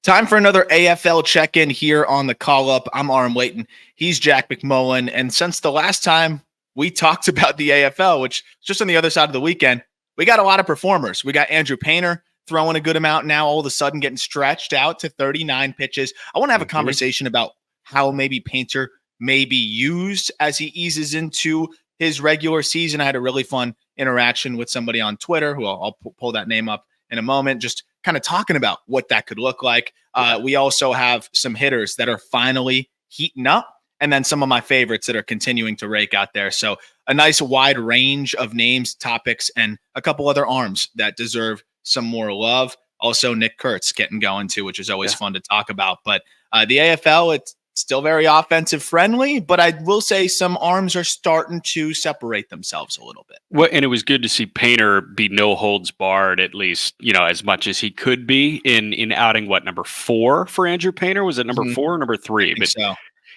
Time for another AFL check-in here on the call-up. I'm Aram Layton. He's Jack McMullen. And since the last time we talked about the AFL, which is just on the other side of the weekend, we got a lot of performers. We got Andrew Painter throwing a good amount now, all of a sudden getting stretched out to 39 pitches. I want to have a conversation about how maybe Painter may be used as he eases into his regular season. I had a really fun interaction with somebody on Twitter who I'll pull that name up in a moment, just kind of talking about what that could look like. We also have some hitters that are finally heating up, and then some of my favorites that are continuing to rake out there. So a nice wide range of names, topics, and a couple other arms that deserve some more love. Also, Nick Kurtz getting going too, which is always fun to talk about. But the AFL, it's still very offensive friendly, but I will say some arms are starting to separate themselves a little bit. Well, and it was good to see Painter be no holds barred, at least, as much as he could be in outing, number 4 for Andrew Painter? Was it number 4 or number 3? But so.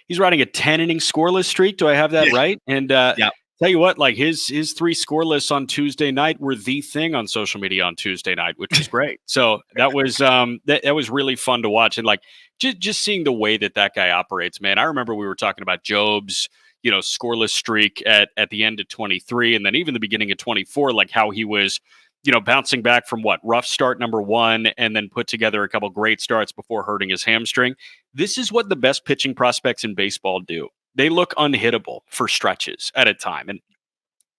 He's riding a 10-inning scoreless streak. Do I have that right? And tell you what, his 3 scoreless on Tuesday night were the thing on social media on Tuesday night, which was great. So that was that was really fun to watch. And just seeing the way that guy operates, man. I remember we were talking about Job's, scoreless streak at the end of 23, and then even the beginning of 24, how he was, bouncing back from rough start number 1, and then put together a couple great starts before hurting his hamstring. This is what the best pitching prospects in baseball do. They look unhittable for stretches at a time, and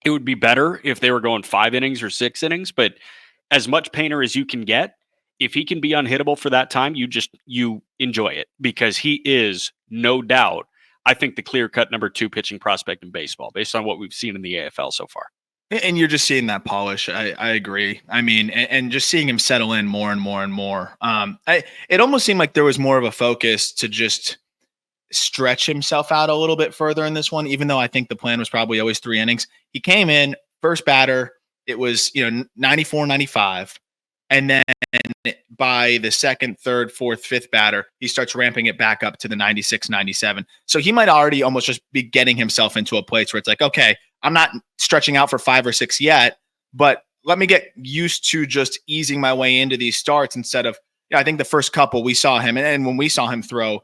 it would be better if they were going 5 innings or 6 innings. But as much Painter as you can get, if he can be unhittable for that time, you enjoy it, because he is, no doubt, I think, the clear-cut number 2 pitching prospect in baseball based on what we've seen in the AFL so far. And you're just seeing that polish. I agree. I mean, and just seeing him settle in more and more and more. It almost seemed like there was more of a focus to just stretch himself out a little bit further in this one, even though I think the plan was probably always 3 innings. He came in, first batter, it was 94, 95. And then by the second, third, fourth, fifth batter, he starts ramping it back up to the 96, 97. So he might already almost just be getting himself into a place where it's like, okay, I'm not stretching out for 5 or 6 yet, but let me get used to just easing my way into these starts instead of, I think the first couple we saw him, and when we saw him throw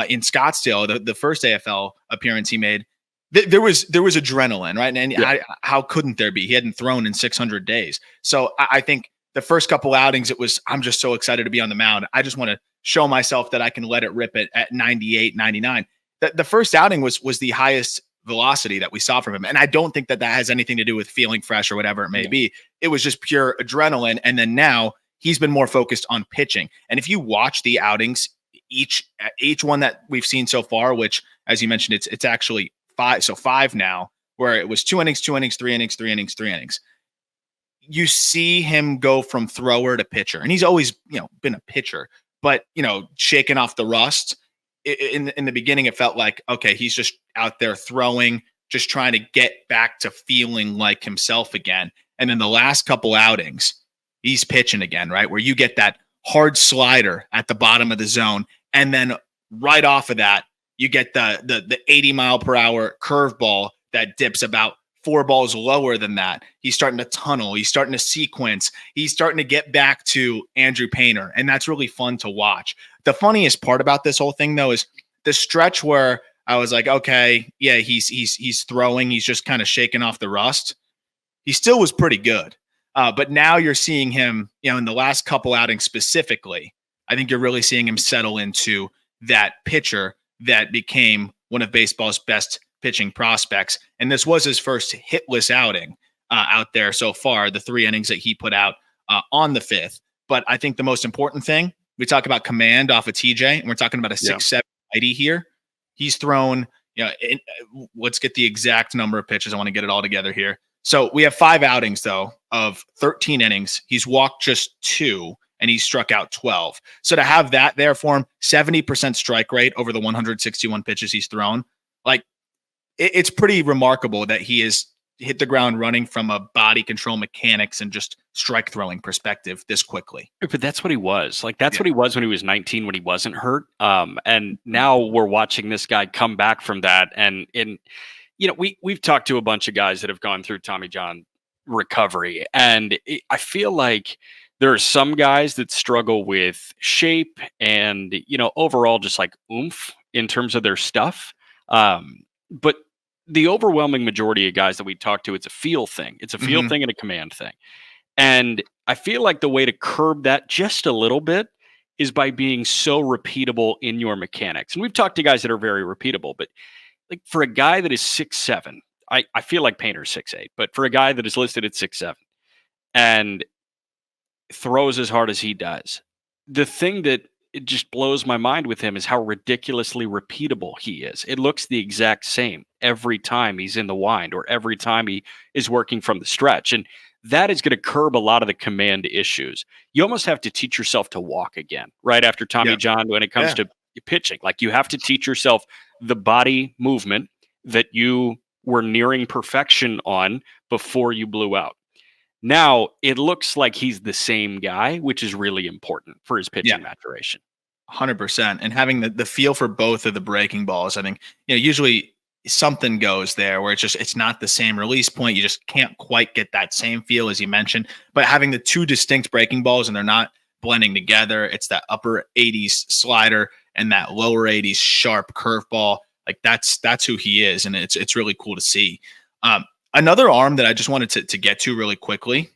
in Scottsdale, the first AFL appearance he made, there was adrenaline, right? And how couldn't there be? He hadn't thrown in 600 days. So I think the first couple outings, it was, I'm just so excited to be on the mound. I just want to show myself that I can let it rip it at 98, 99. The first outing was the highest velocity that we saw from him. And I don't think that has anything to do with feeling fresh or whatever it may be. It was just pure adrenaline. And then now he's been more focused on pitching. And if you watch the outings, each one that we've seen so far, which, as you mentioned, it's actually 5. So 5 now, where it was 2 innings, 2 innings, 3 innings, 3 innings, 3 innings. You see him go from thrower to pitcher, and he's always, been a pitcher, but, shaking off the rust. In the beginning, it felt like, okay, he's just out there throwing, just trying to get back to feeling like himself again. And then the last couple outings, he's pitching again, right? Where you get that hard slider at the bottom of the zone. And then right off of that, you get the 80 mile per hour curveball that dips about 4 balls lower than that. He's starting to tunnel. He's starting to sequence. He's starting to get back to Andrew Painter. And that's really fun to watch. The funniest part about this whole thing, though, is the stretch where I was like, okay, yeah, he's throwing. He's just kind of shaking off the rust. He still was pretty good. But now you're seeing him, in the last couple outings specifically, I think you're really seeing him settle into that pitcher that became one of baseball's best pitching prospects. And this was his first hitless outing out there so far, the 3 innings that he put out on the 5th. But I think the most important thing, we talk about command off of TJ, and we're talking about a 6'7" righty here. He's thrown, let's get the exact number of pitches. I want to get it all together here. So we have 5 outings, though, of 13 innings. He's walked just 2, and he's struck out 12. So to have that there for him, 70% strike rate over the 161 pitches he's thrown, it's pretty remarkable that he has hit the ground running from a body control mechanics and just strike throwing perspective this quickly. But that's what he was. That's what he was when he was 19, when he wasn't hurt. And now we're watching this guy come back from that. And we've talked to a bunch of guys that have gone through Tommy John recovery, and I feel like There are some guys that struggle with shape and, overall just like oomph in terms of their stuff. But the overwhelming majority of guys that we talk to, it's a feel thing. It's a feel thing and a command thing. And I feel like the way to curb that just a little bit is by being so repeatable in your mechanics. And we've talked to guys that are very repeatable, but like for a guy that is 6'7", I feel like Painter's 6'8", but for a guy that is listed at 6'7" and throws as hard as he does, the thing that it just blows my mind with him is how ridiculously repeatable he is. It looks the exact same every time he's in the wind or every time he is working from the stretch. And that is going to curb a lot of the command issues. You almost have to teach yourself to walk again right after Tommy John when it comes to pitching. Like you have to teach yourself the body movement that you were nearing perfection on before you blew out. Now it looks like he's the same guy, which is really important for his pitching maturation. 100%. And having the feel for both of the breaking balls, I think, usually something goes there where it's not the same release point. You just can't quite get that same feel as you mentioned, but having the two distinct breaking balls and they're not blending together, it's that upper 80s slider and that lower 80s sharp curveball. Like that's who he is. And it's really cool to see. Another arm that I just wanted to get to really quickly,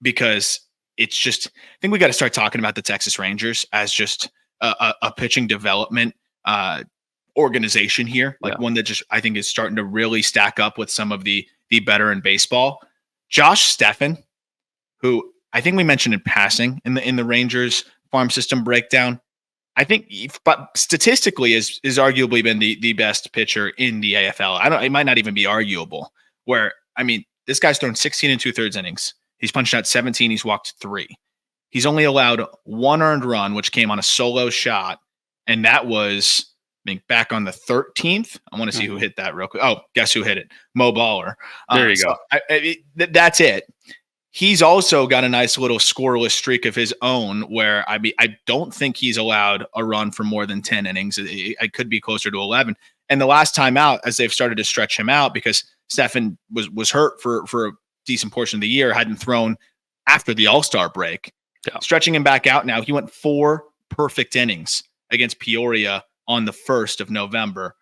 because it's just, I think we got to start talking about the Texas Rangers as just a pitching development organization here, like one that just I think is starting to really stack up with some of the better in baseball. Josh Stephan, who I think we mentioned in passing in the Rangers farm system breakdown, I think, but statistically is arguably been the best pitcher in the AFL. It might not even be arguable. Where, I mean, this guy's thrown 16 and 2/3 innings. He's punched out 17. He's walked 3. He's only allowed 1 earned run, which came on a solo shot. And that was, I think, back on the 13th. I want to see who hit that real quick. Oh, guess who hit it? Mo Baller. There you go. That's it. He's also got a nice little scoreless streak of his own where, I don't think he's allowed a run for more than 10 innings. I could be closer to 11. And the last time out, as they've started to stretch him out, because Stephan was hurt for a decent portion of the year, hadn't thrown after the All-Star break. Yeah. Stretching him back out now, he went 4 perfect innings against Peoria on the 1st of November.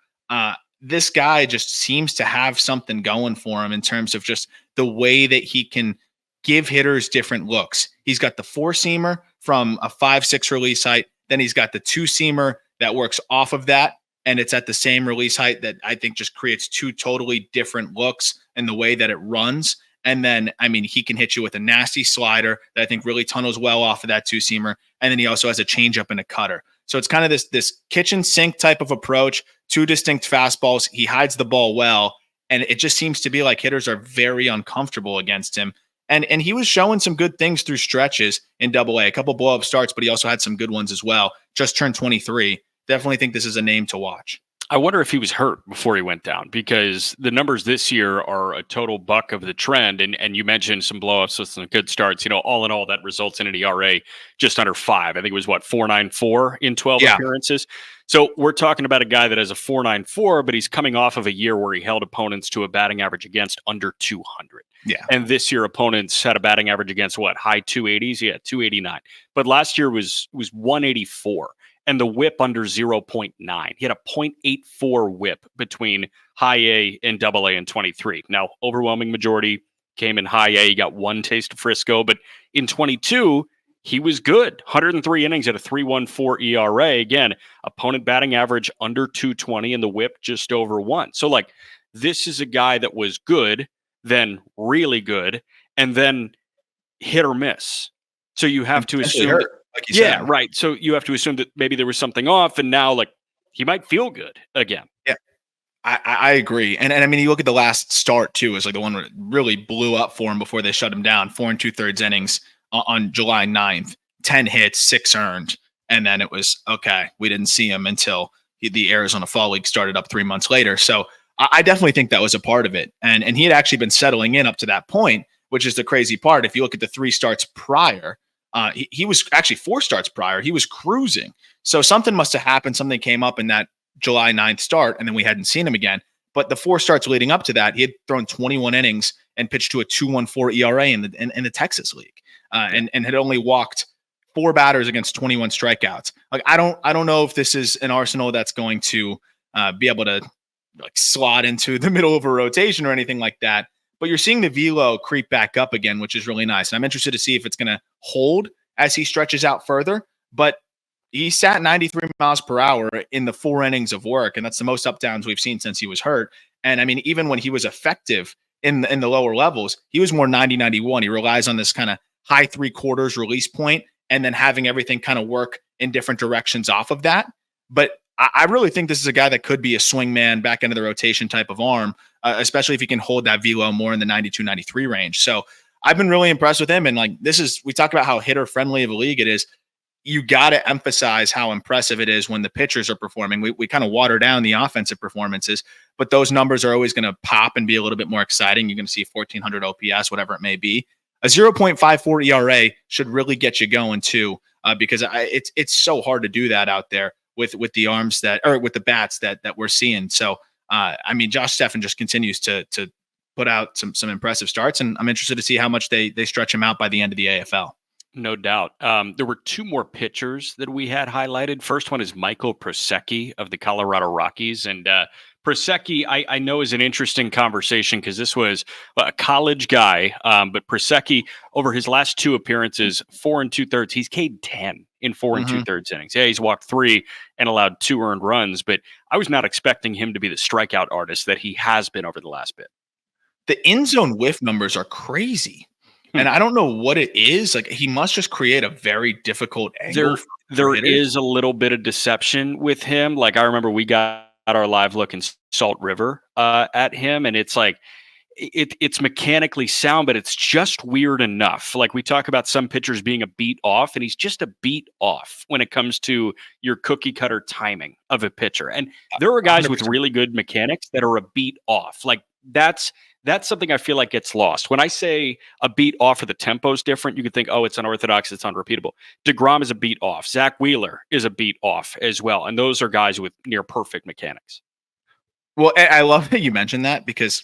This guy just seems to have something going for him in terms of just the way that he can give hitters different looks. He's got the 4-seamer from a 5-6 release height. Then he's got the 2-seamer that works off of that. And it's at the same release height that I think just creates 2 totally different looks in the way that it runs. And then, I mean, he can hit you with a nasty slider that I think really tunnels well off of that 2-seamer. And then he also has a changeup and a cutter. So it's kind of this kitchen sink type of approach, 2 distinct fastballs. He hides the ball well. And it just seems to be like hitters are very uncomfortable against him. And he was showing some good things through stretches in Double-A, a couple blow-up starts, but he also had some good ones as well. Just turned 23. Definitely think this is a name to watch. I wonder if he was hurt before he went down, because the numbers this year are a total buck of the trend. And you mentioned some blowups with some good starts. All in all, that results in an ERA just under 5. I think it was 4.94 in 12 appearances. So we're talking about a guy that has a 4.94, but he's coming off of a year where he held opponents to a batting average against under 200. Yeah. And this year opponents had a batting average against high 280s? Yeah, 289. But last year was 184. And the whip under 0.9. He had a 0.84 whip between high A and Double-A in 23. Now, overwhelming majority came in high A. He got 1 taste of Frisco. But in 22, he was good. 103 innings at a 3.14 ERA. Again, opponent batting average under 220 and the whip just over 1. So, this is a guy that was good, then really good, and then hit or miss. So you have to assume like you said. Right. So you have to assume that maybe there was something off, and now he might feel good again. Yeah, I agree. And I mean, you look at the last start too, is the one that really blew up for him before they shut him down. 4 2/3 innings on July 9th, 10 hits, 6 earned. And then it was, okay, we didn't see him until the Arizona Fall League started up 3 months later. So I definitely think that was a part of it. And he had actually been settling in up to that point, which is the crazy part. If you look at the 3 starts prior, he was actually 4 starts prior. He was cruising. So something must have happened. Something came up in that July 9th start, and then we hadn't seen him again. But the 4 starts leading up to that, he had thrown 21 innings and pitched to a 2.14 ERA in the Texas League. and had only walked 4 batters against 21 strikeouts. Like, I don't know if this is an arsenal that's going to be able to like slot into the middle of a rotation or anything like that. But you're seeing the velo creep back up again, which is really nice. And I'm interested to see if it's going to hold as he stretches out further. But he sat 93 miles per hour in the 4 innings of work, and that's the most up downs we've seen since he was hurt. And I mean, even when he was effective in the lower levels, he was more 90-91. He relies on this kind of high 3/4 release point and then having everything kind of work in different directions off of that. But I really think this is a guy that could be a swing man back into the rotation type of arm, especially if he can hold that velo more in the 92-93 range. So I've been really impressed with him. And like, we talk about how hitter friendly of a league it is. You got to emphasize how impressive it is when the pitchers are performing. We kind of water down the offensive performances, but those numbers are always going to pop and be a little bit more exciting. You're going to see 1,400 OPS, whatever it may be. A 0.54 ERA should really get you going too, because it's so hard to do that out there with the arms with the bats that we're seeing. So, I mean, Josh Stephan just continues to put out some impressive starts, and I'm interested to see how much they stretch him out by the end of the AFL. No doubt. There were 2 more pitchers that we had highlighted. First one is Michael Prosecky of the Colorado Rockies. And Prosecky, I know, is an interesting conversation because this was a college guy. But Prosecky, over his last 2 appearances, 4 2/3, he's K'd 10 in 4 2/3 innings. Yeah, he's walked 3 and allowed 2 earned runs. But I was not expecting him to be the strikeout artist that he has been over the last bit. The in zone whiff numbers are crazy. And I don't know what it is. Like, he must just create a very difficult angle. There is a little bit of deception with him. Like, I remember we got our live look in Salt River at him, and it's like it's mechanically sound, but it's just weird enough. Like, we talk about some pitchers being a beat off, and he's just a beat off when it comes to your cookie cutter timing of a pitcher. And there are guys 100%. With really good mechanics that are a beat off. Like, that's something I feel like gets lost. When I say a beat off or the tempo is different, you could think, oh, it's unorthodox, it's unrepeatable. DeGrom is a beat off. Zach Wheeler is a beat off as well. And those are guys with near perfect mechanics. Well, I love that you mentioned that, because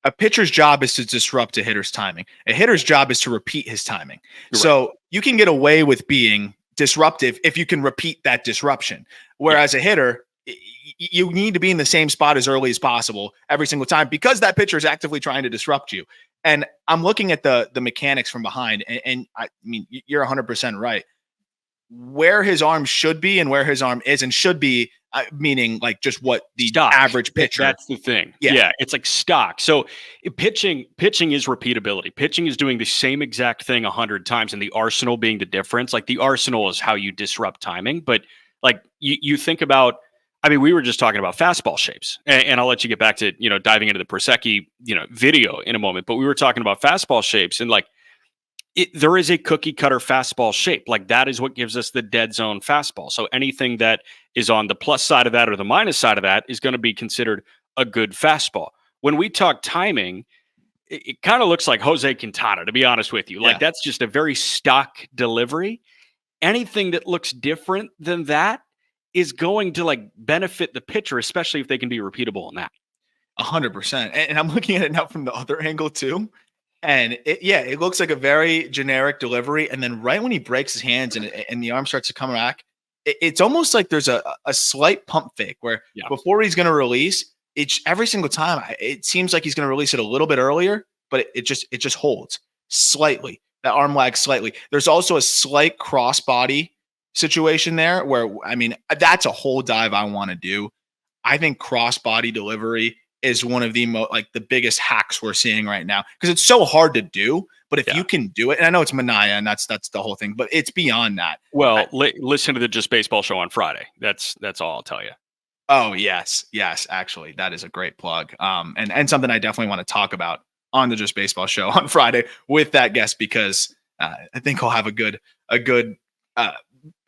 a pitcher's job is to disrupt a hitter's timing. A hitter's job is to repeat his timing. Right. So you can get away with being disruptive if you can repeat that disruption. Whereas a hitter, you need to be in the same spot as early as possible every single time, because that pitcher is actively trying to disrupt you. And I'm looking at the mechanics from behind, and I mean, you're 100% right. Where his arm should be and where his arm is and should be, meaning like just what the stock. Average pitcher. That's the thing. Yeah, it's like stock. So pitching is repeatability. Pitching is doing the same exact thing 100 times, and the arsenal being the difference. Like, the arsenal is how you disrupt timing. But like, you think about, I mean, we were just talking about fastball shapes, and I'll let you get back to, diving into the Prosecky, video in a moment, but we were talking about fastball shapes, and like, there is a cookie cutter fastball shape. Like, that is what gives us the dead zone fastball. So anything that is on the plus side of that or the minus side of that is going to be considered a good fastball. When we talk timing, it kind of looks like Jose Quintana, to be honest with you. Like, that's just a very stock delivery. Anything that looks different than that is going to like benefit the pitcher, especially if they can be repeatable in that. 100%. And I'm looking at it now from the other angle too. And it looks like a very generic delivery. And then right when he breaks his hands and the arm starts to come back, it's almost like there's a slight pump fake where before he's going to release, every single time it seems like he's going to release it a little bit earlier, but it just holds slightly. That arm lags slightly. There's also a slight crossbody situation there where, I mean, that's a whole dive I want to do. I think crossbody delivery is one of the the biggest hacks we're seeing right now, because it's so hard to do. But if you can do it, and I know it's Mania and that's the whole thing, but it's beyond that. Well, listen to the Just Baseball show on Friday. That's all I'll tell you. Oh, yes. Actually, that is a great plug. And something I definitely want to talk about on the Just Baseball show on Friday with that guest, because I think he'll have a good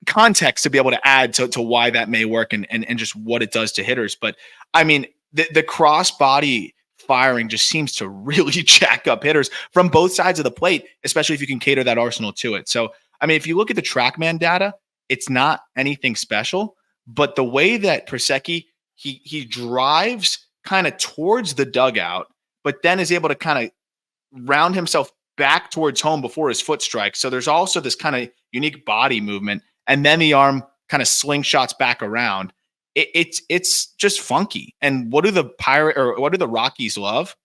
context to be able to add to why that may work and just what it does to hitters. But I mean, the cross body firing just seems to really jack up hitters from both sides of the plate, especially if you can cater that arsenal to it. So, I mean, if you look at the TrackMan data, it's not anything special, but the way that Prosecky, he drives kind of towards the dugout, but then is able to kind of round himself back towards home before his foot strikes. So there's also this kind of unique body movement, and then the arm kind of slingshots back around. It's just funky. And what do the Rockies love?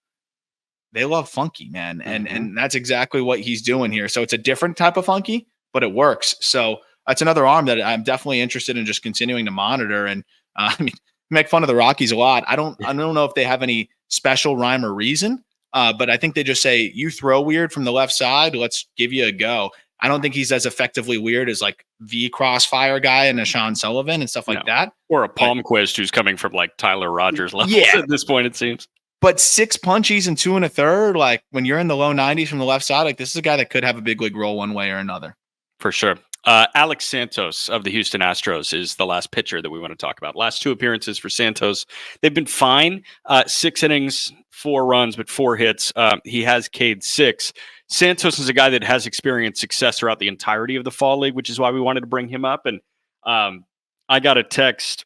They love funky, man. And that's exactly what he's doing here. So it's a different type of funky, but it works. So that's another arm that I'm definitely interested in just continuing to monitor. And I mean, make fun of the Rockies a lot. I don't know if they have any special rhyme or reason, but I think they just say, you throw weird from the left side, let's give you a go. I don't think he's as effectively weird as like the crossfire guy and a Sean Sullivan and stuff like that. Or a Palmquist who's coming from like Tyler Rogers levels at this point, it seems. But 6 punchies and 2 1/3, like when you're in the low 90s from the left side, like this is a guy that could have a big league role one way or another. For sure. Alex Santos of the Houston Astros is the last pitcher that we want to talk about. Last 2 appearances for Santos. They've been fine. 6 innings, 4 runs, but 4 hits. He has K'd 6. Santos is a guy that has experienced success throughout the entirety of the fall league, which is why we wanted to bring him up. And I got a text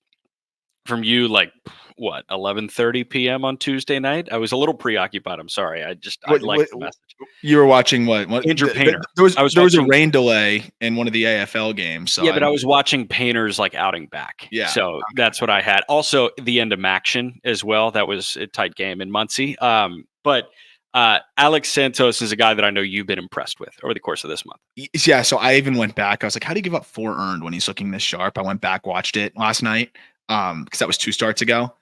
from you like, 11:30 p.m. on Tuesday night? I was a little preoccupied. I'm sorry. I liked the message. You were watching what? Andrew Painter. There was a rain delay in one of the AFL games. So but I was watching Painter's like outing back. Yeah. So that's what I had. Also, the end of action as well. That was a tight game in Muncie. But Alex Santos is a guy that I know you've been impressed with over the course of this month. Yeah. So I even went back. I was like, how do you give up 4 earned when he's looking this sharp? I went back, watched it last night because that was 2 starts ago.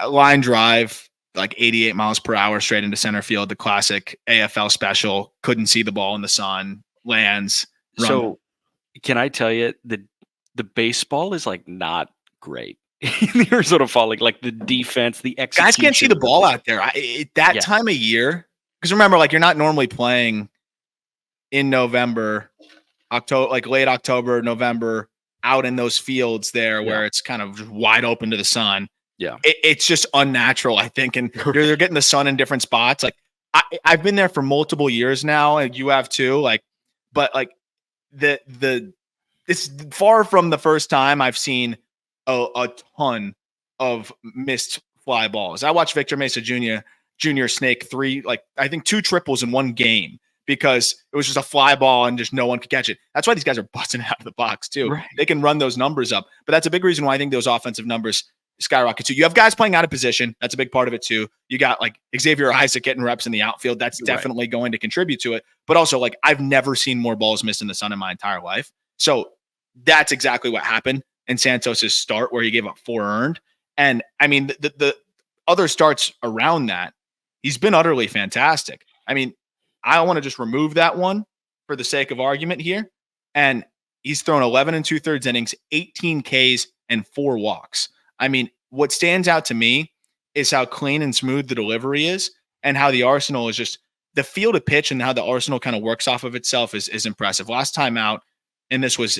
Line drive, like 88 miles per hour straight into center field, the classic AFL special. Couldn't see the ball in the sun, lands. Run. So can I tell you, the baseball is like not great in the Arizona Fall League. Like the defense, the execution. Guys can't see the ball out there. Time of year, because remember, like you're not normally playing in November, October, like late October, November, out in those fields there where it's kind of wide open to the sun. Yeah, it's just unnatural, I think, and they're getting the sun in different spots. Like I've been there for multiple years now, and you have too. Like, but like it's far from the first time I've seen a ton of missed fly balls. I watched Victor Mesa Jr. snake 3, like I think 2 triples in one game because it was just a fly ball and just no one could catch it. That's why these guys are busting out of the box too. Right. They can run those numbers up, but that's a big reason why I think those offensive numbers skyrocket too. You have guys playing out of position. That's a big part of it too. You got like Xavier Isaac getting reps in the outfield. That's definitely going to contribute to it. But also like I've never seen more balls missed in the sun in my entire life. So that's exactly what happened in Santos's start where he gave up 4 earned. And I mean, the other starts around that, he's been utterly fantastic. I mean, I want to just remove that one for the sake of argument here. And he's thrown 11 2/3 innings, 18 Ks and 4 walks. I mean, what stands out to me is how clean and smooth the delivery is and how the arsenal is just the field of pitch and how the arsenal kind of works off of itself is impressive. Last time out, and this was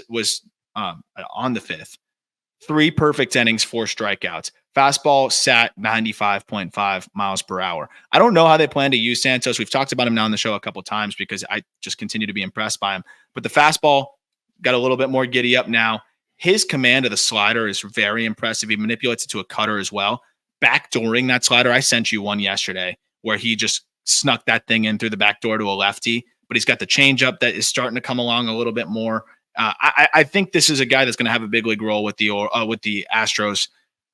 on the 5th, 3 perfect innings, 4 strikeouts. Fastball sat 95.5 miles per hour. I don't know how they plan to use Santos. We've talked about him now on the show a couple of times because I just continue to be impressed by him. But the fastball got a little bit more giddy up now. His command of the slider is very impressive. He manipulates it to a cutter as well. Backdooring that slider, I sent you one yesterday where he just snuck that thing in through the back door to a lefty. But he's got the changeup that is starting to come along a little bit more. I think this is a guy that's going to have a big league role with the Astros.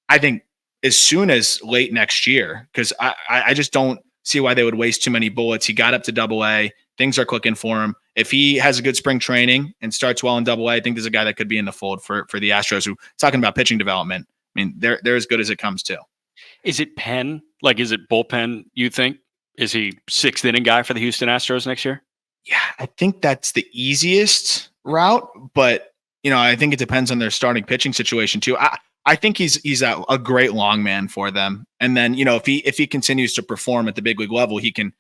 I think as soon as late next year, because I just don't see why they would waste too many bullets. He got up to AA. Things are clicking for him. If he has a good spring training and starts well in AA, I think there's a guy that could be in the fold for the Astros. Who talking about pitching development. I mean, they're as good as it comes too. Is it pen? Like, is it bullpen? You think? Is he 6th inning guy for the Houston Astros next year? Yeah, I think that's the easiest route, but I think it depends on their starting pitching situation too. I think he's a great long man for them, and then if he continues to perform at the big league level, he can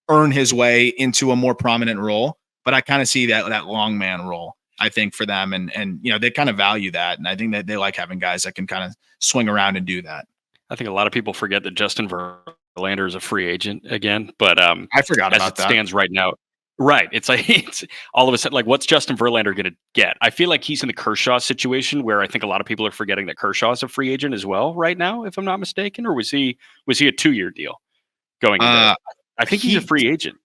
earn his way into a more prominent role. But I kind of see that long man role, I think, for them, and they kind of value that, and I think that they like having guys that can kind of swing around and do that. I think a lot of people forget that Justin Verlander is a free agent again, but I forgot about that. Stands right now. Right. It's like it's all of a sudden like, what's Justin Verlander going to get? I feel like he's in the Kershaw situation where I think a lot of people are forgetting that Kershaw is a free agent as well right now, if I'm not mistaken. Or was he a 2-year deal going into I think he's a free agent.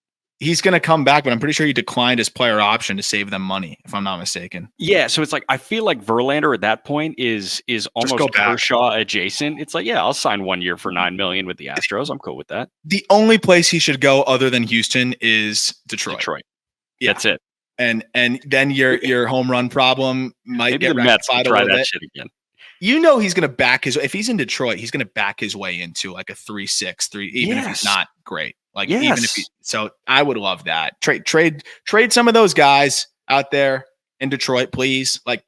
he's going to come back, but I'm pretty sure he declined his player option to save them money, if I'm not mistaken. Yeah, so it's like I feel like Verlander at that point is almost Kershaw adjacent. It's like, yeah, I'll sign 1 year for $9 million with the Astros. I'm cool with that. The only place he should go other than Houston is Detroit. Yeah. That's it. And then your home run problem might Maybe get the Mets rectified try a little that bit. shit again. You know he's going to if he's in Detroit, he's going to back his way into like a 3.6, 3, even if he's not great. Like even if so I would love that. Trade some of those guys out there in Detroit, please. Like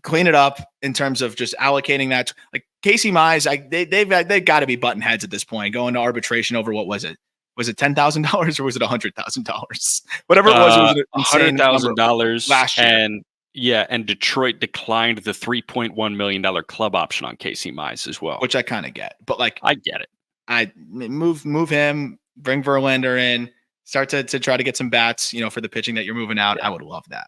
clean it up in terms of just allocating that. Like Casey Mize, they've got to be button heads at this point, going to arbitration over what was it? Was it $10,000 or was it $100,000? Whatever it was $100,000 last year. And Detroit declined the $3.1 million club option on Casey Mize as well, which I kind of get. But like, I get it. I move him, bring Verlander in, start to try to get some bats, for the pitching that you're moving out. Yeah. I would love that.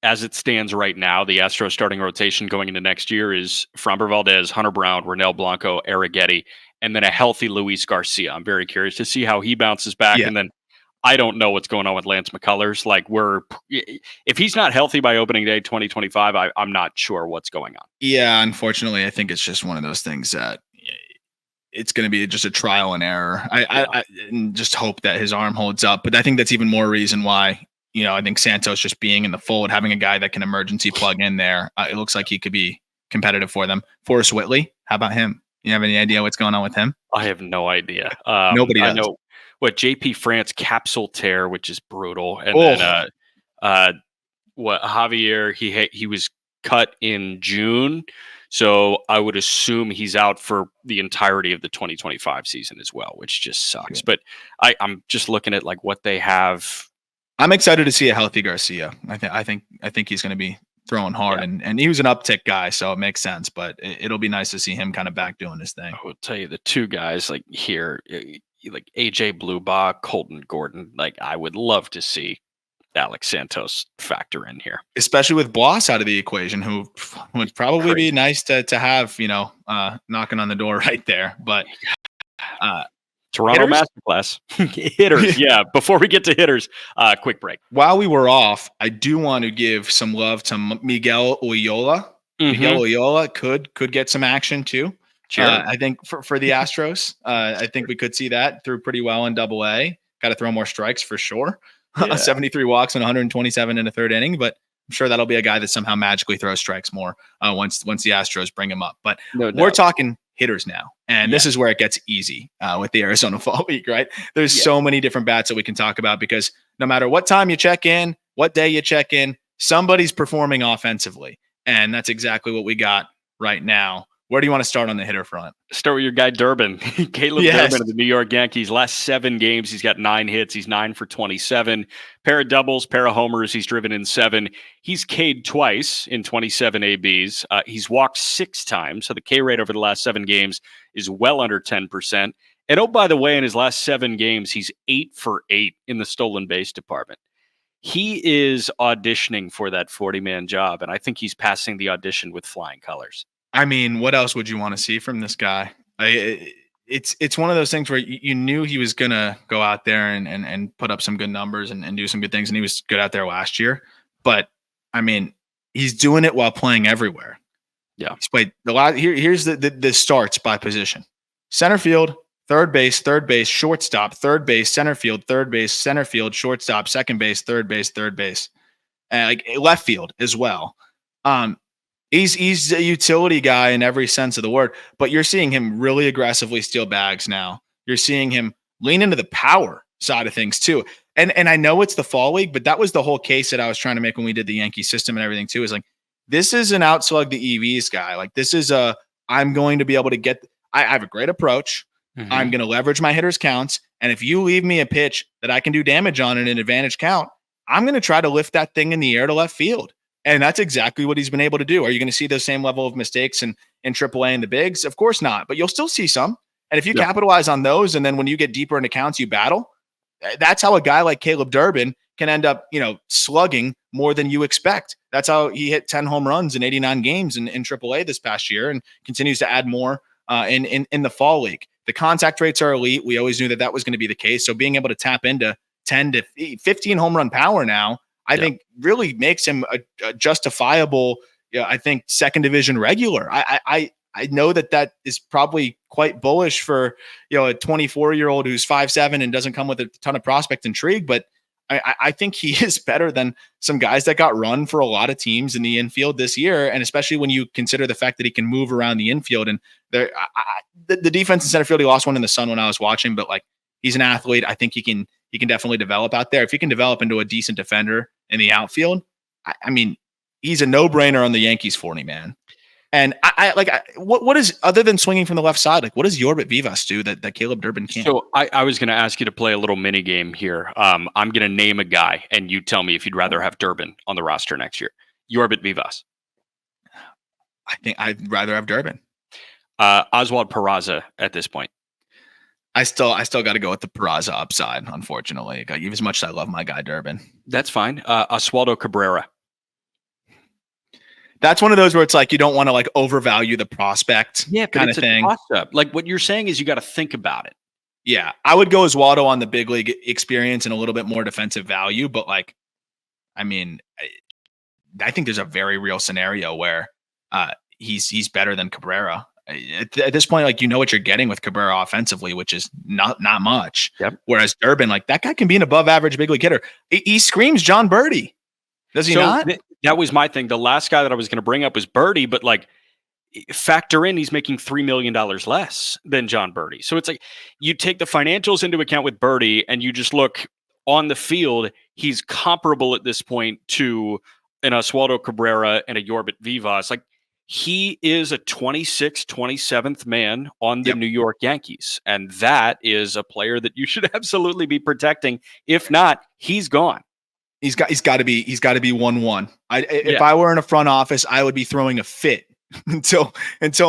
As it stands right now, the Astros starting rotation going into next year is Framber Valdez, Hunter Brown, Ronel Blanco, Arrighetti, and then a healthy Luis Garcia. I'm very curious to see how he bounces back. Yeah. And then I don't know what's going on with Lance McCullers. Like if he's not healthy by opening day 2025, I'm not sure what's going on. Yeah, unfortunately, I think it's just one of those things that it's going to be just a trial and error. I just hope that his arm holds up. But I think that's even more reason why, I think Santos just being in the fold, having a guy that can emergency plug in there, it looks like he could be competitive for them. Forrest Whitley, how about him? You have any idea what's going on with him? I have no idea. Nobody does. I know what JP France capsule tear, which is brutal. And then Javier, he was cut in June. So I would assume he's out for the entirety of the 2025 season as well, which just sucks. Yeah. But I'm just looking at like what they have. I'm excited to see a healthy Garcia. I think he's going to be throwing hard, and he was an uptick guy, so it makes sense. But it'll be nice to see him kind of back doing his thing. I will tell you the two guys like here, like AJ Blubaugh, Colton Gordon. Like I would love to see Alex Santos factor in here, especially with Bloss out of the equation, who would probably be nice to have, knocking on the door right there. But Toronto masterclass hitters. Yeah. Before we get to hitters, quick break. While we were off, I do want to give some love to Miguel Oyola. Miguel Oyola could get some action too. Sure. I think for the Astros, I think we could see that through pretty well in Double-A. Got to throw more strikes for sure. Yeah. 73 walks and 127 in a third inning, but I'm sure that'll be a guy that somehow magically throws strikes more once the Astros bring him up. But we're talking hitters now, and this is where it gets easy with the Arizona Fall League, right? There's so many different bats that we can talk about because no matter what time you check in, what day you check in, somebody's performing offensively, and that's exactly what we got right now. Where do you want to start on the hitter front? Start with your guy, Durbin. Caleb Durbin of the New York Yankees. Last 7 games, he's got 9 hits. He's 9 for 27. Pair of doubles, pair of homers. He's driven in 7. He's K'd twice in 27 ABs. He's walked 6 times. So the K rate over the last 7 games is well under 10%. And oh, by the way, in his last 7 games, he's 8 for 8 in the stolen base department. He is auditioning for that 40-man job, and I think he's passing the audition with flying colors. I mean, what else would you want to see from this guy? It's one of those things where you knew he was going to go out there and put up some good numbers and do some good things, and he was good out there last year. But, I mean, he's doing it while playing everywhere. Yeah. He's played a lot. Here's the starts by position. Center field, third base, shortstop, third base, center field, shortstop, second base, third base, like left field as well. He's a utility guy in every sense of the word, but you're seeing him really aggressively steal bags now. You're seeing him lean into the power side of things too. And I know it's the fall league, but that was the whole case that I was trying to make when we did the Yankee system and everything too, is like, this is an outslug the EVs guy. Like this is I'm going to be able to get, I have a great approach. Mm-hmm. I'm going to leverage my hitters counts. And if you leave me a pitch that I can do damage on in an advantage count, I'm going to try to lift that thing in the air to left field. And that's exactly what he's been able to do. Are you going to see the same level of mistakes in AAA and the bigs? Of course not, but you'll still see some. And if you capitalize on those, and then when you get deeper into counts, you battle. That's how a guy like Caleb Durbin can end up, slugging more than you expect. That's how he hit 10 home runs in 89 games in AAA this past year and continues to add more in the fall league. The contact rates are elite. We always knew that was going to be the case. So being able to tap into 10 to 15 home run power now, I think really makes him a justifiable, I think, second division regular. I know that is probably quite bullish for, a 24-year-old who's 5'7" and doesn't come with a ton of prospect intrigue, but I think he is better than some guys that got run for a lot of teams in the infield this year. And especially when you consider the fact that he can move around the infield, and the defense in center field, he lost one in the sun when I was watching, but like, he's an athlete. I think he can definitely develop out there. If he can develop into a decent defender in the outfield, I mean, he's a no-brainer on the Yankees 40 man. And what is, other than swinging from the left side, like what does Yorbit Vivas do that Caleb Durbin can't? So I was going to ask you to play a little mini game here. I'm going to name a guy, and you tell me if you'd rather have Durbin on the roster next year. Yorbit Vivas. I think I'd rather have Durbin. Oswald Peraza at this point. I still got to go with the Peraza upside, unfortunately. Even as much as I love my guy Durbin. That's fine. Oswaldo Cabrera. That's one of those where it's like you don't want to like overvalue the prospect kind of thing. Toss-up. Like what you're saying is you got to think about it. Yeah, I would go Oswaldo on the big league experience and a little bit more defensive value, but like, I mean, I think there's a very real scenario where he's better than Cabrera. At this point, like, what you're getting with Cabrera offensively, which is not much. Yep. Whereas Durbin, like, that guy can be an above average big league hitter. He screams John Birdie. Does he not? That was my thing. The last guy that I was going to bring up was Birdie, but like, factor in he's making $3 million less than John Birdie. So it's like you take the financials into account with Birdie and you just look on the field, he's comparable at this point to an Oswaldo Cabrera and a Yorbit Vivas. Like, he is a 26th, 27th man on the New York Yankees. And that is a player that you should absolutely be protecting. If not, he's gone. He's got to be 1-1. If I were in a front office, I would be throwing a fit until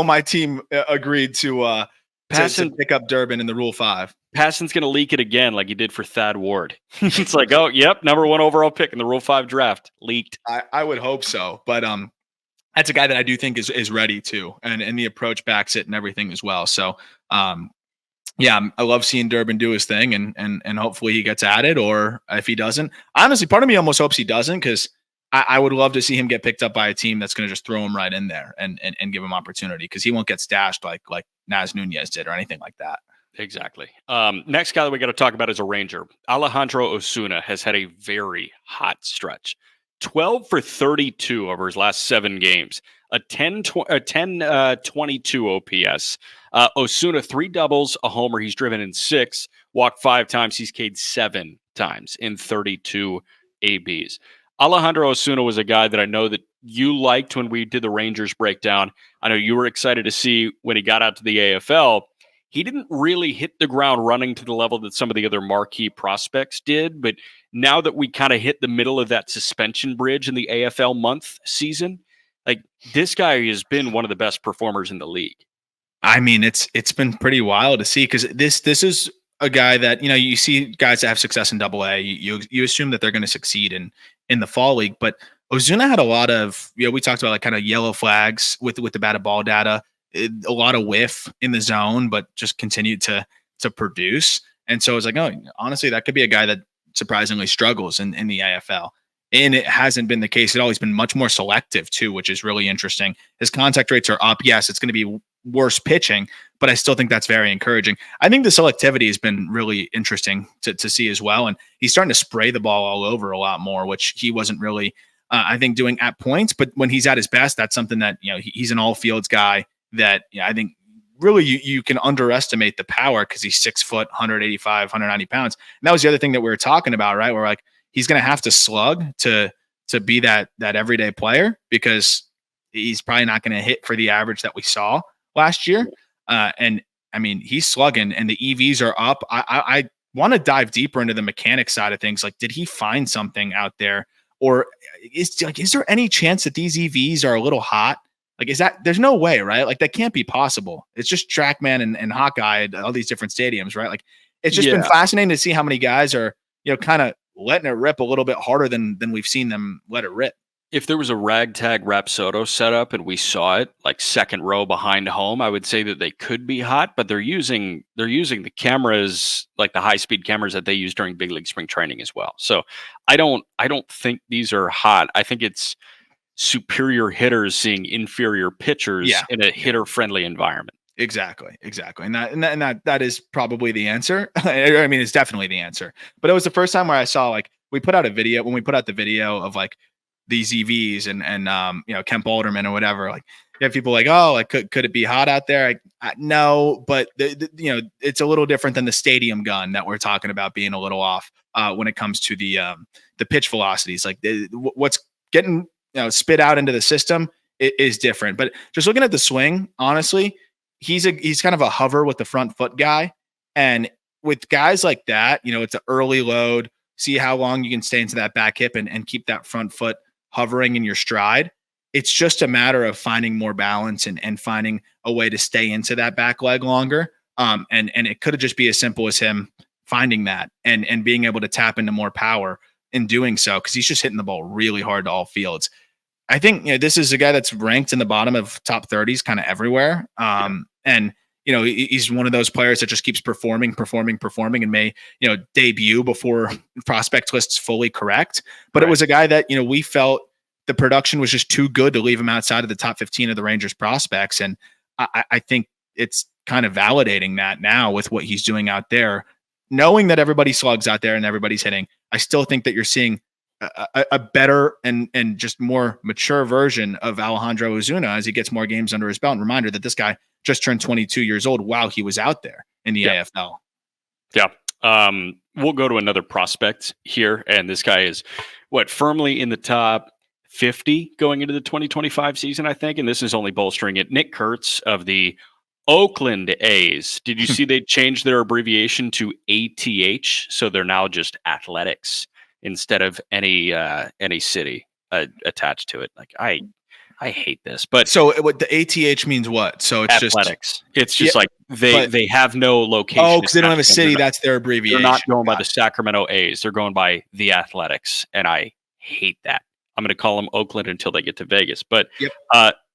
my team agreed to pick up Durbin in the Rule 5. Passan's going to leak it again like he did for Thad Ward. It's like, oh, yep, number 1 overall pick in the Rule 5 draft. Leaked. I would hope so. But that's a guy that I do think is ready too. And the approach backs it and everything as well. So, yeah, I love seeing Durbin do his thing and hopefully he gets added, or if he doesn't, honestly, part of me almost hopes he doesn't, because I would love to see him get picked up by a team that's going to just throw him right in there and give him opportunity, because he won't get stashed like Naz Nunez did or anything like that. Exactly. Next guy that we got to talk about is a Ranger. Alejandro Osuna has had a very hot stretch. 12 for 32 over his last 7 games. A 10-22 OPS. Osuna 3 doubles, a homer. He's driven in 6, walked 5 times. He's K'd 7 times in 32 ABs. Alejandro Osuna was a guy that I know that you liked when we did the Rangers breakdown. I know you were excited to see when he got out to the AFL. He didn't really hit the ground running to the level that some of the other marquee prospects did, but now that we kind of hit the middle of that suspension bridge in the AFL month season, like, this guy has been one of the best performers in the league. I mean, it's been pretty wild to see, because this is a guy that, you see guys that have success in AA. You assume that they're going to succeed in the fall league, but Osuna had a lot of, we talked about like kind of yellow flags with the batted ball data, a lot of whiff in the zone, but just continued to produce. And so it's like, oh, honestly, that could be a guy that surprisingly struggles in the AFL. And it hasn't been the case. It's always been much more selective too, which is really interesting. His contact rates are up. Yes, it's going to be worse pitching, but I still think that's very encouraging. I think the selectivity has been really interesting to see as well. And he's starting to spray the ball all over a lot more, which he wasn't really, I think, doing at points. But when he's at his best, that's something that, he's an all fields guy that I think really you can underestimate the power, because he's 6 foot, 185, 190 pounds. And that was the other thing that we were talking about, right? Where like, he's going to have to slug to be that everyday player, because he's probably not going to hit for the average that we saw last year. And I mean, he's slugging and the EVs are up. I want to dive deeper into the mechanics side of things. Like, did he find something out there, or is there any chance that these EVs are a little hot? Like, there's no way, right? Like, that can't be possible. It's just TrackMan and Hawkeye at all these different stadiums, right? Like, it's just been fascinating to see how many guys are, kind of letting it rip a little bit harder than we've seen them let it rip. If there was a ragtag Rapsodo setup and we saw it like second row behind home, I would say that they could be hot, but they're using the cameras, like the high speed cameras that they use during big league spring training as well. So I don't think these are hot. I think it's superior hitters seeing inferior pitchers Yeah. in a hitter friendly environment. Exactly. And that is probably the answer. I mean, it's definitely the answer. But it was the first time where I saw, like, we put out the video of like these EVs and Kemp Alderman or whatever. Like, you have people like, oh, like could it be hot out there? No, but it's a little different than the stadium gun that we're talking about being a little off when it comes to the pitch velocities. Like what's getting spit out into the system is different. But just looking at the swing, honestly, he's kind of a hover with the front foot guy. And with guys like that, it's an early load. See how long you can stay into that back hip and keep that front foot hovering in your stride. It's just a matter of finding more balance and finding a way to stay into that back leg longer. And it could just be as simple as him finding that and being able to tap into more power in doing so, because he's just hitting the ball really hard to all fields. I think this is a guy that's ranked in the bottom of top 30s kind of everywhere. And he's one of those players that just keeps performing and may, debut before prospect lists fully correct. But It was a guy that, we felt the production was just too good to leave him outside of the top 15 of the Rangers prospects. And I think it's kind of validating that now with what he's doing out there, knowing that everybody slugs out there and everybody's hitting. I still think that you're seeing a better and just more mature version of Alejandro Osuna as he gets more games under his belt. And reminder that this guy just turned 22 years old while he was out there in the AFL. Yeah. We'll go to another prospect here. And this guy is firmly in the top 50 going into the 2025 season, I think. And this is only bolstering it. Nick Kurtz of the Oakland A's. Did you see they changed their abbreviation to ATH? So they're now just Athletics instead of any city attached to it. Like I hate this, but so what the ATH means what? So it's Athletics. It's just like they have no location. Oh, because they don't have a city. That's their abbreviation. They're not going by the Sacramento A's. They're going by the Athletics, and I hate that. I'm going to call them Oakland until they get to Vegas. But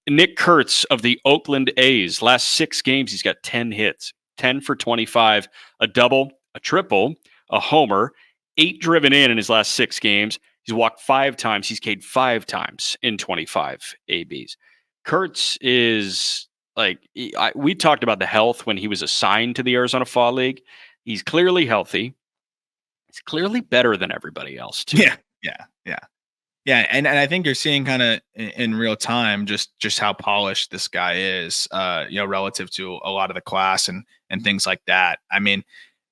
Nick Kurtz of the Oakland A's, last 6 games, he's got 10 hits, 10 for 25, a double, a triple, a homer, 8 driven in his last 6 games. He's walked 5 times. He's K'd 5 times in 25 ABs. Kurtz is we talked about the health when he was assigned to the Arizona Fall League. He's clearly healthy. He's clearly better than everybody else too. Yeah. And I think you're seeing kind of in real time just how polished this guy is, relative to a lot of the class and things like that. I mean,